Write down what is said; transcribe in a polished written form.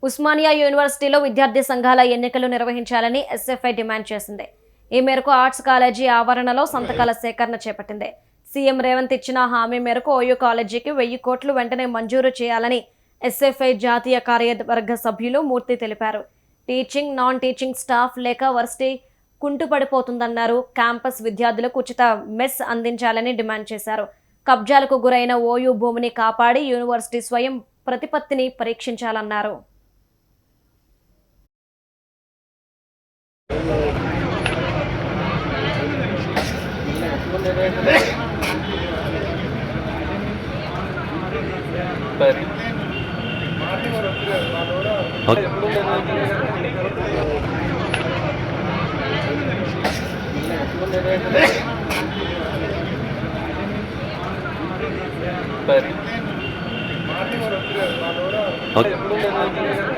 ఉస్మానియా యూనివర్సిటీలో విద్యార్థి సంఘాల ఎన్నికలు నిర్వహించాలని ఎస్ఎఫ్ఐ డిమాండ్ చేసింది. ఈ మేరకు ఆర్ట్స్ కాలేజీ ఆవరణలో సంతకాల సేకరణ చేపట్టింది. సీఎం రేవంత్ ఇచ్చిన హామీ మేరకు ఓయూ కాలేజీకి 1000 కోట్లు వెంటనే మంజూరు చేయాలని ఎస్ఎఫ్ఐ జాతీయ కార్యవర్గ సభ్యులు మూర్తి తెలిపారు. టీచింగ్, నాన్ టీచింగ్ స్టాఫ్ లేక వర్సిటీ కుంటుపడిపోతుందన్నారు. క్యాంపస్ విద్యార్థులకు ఉచిత మెస్ అందించాలని డిమాండ్ చేశారు. కబ్జాలకు గురైన ఓయూ భూమిని కాపాడి యూనివర్సిటీ స్వయం ప్రతిపత్తిని పరీక్షించాలన్నారు. Okay.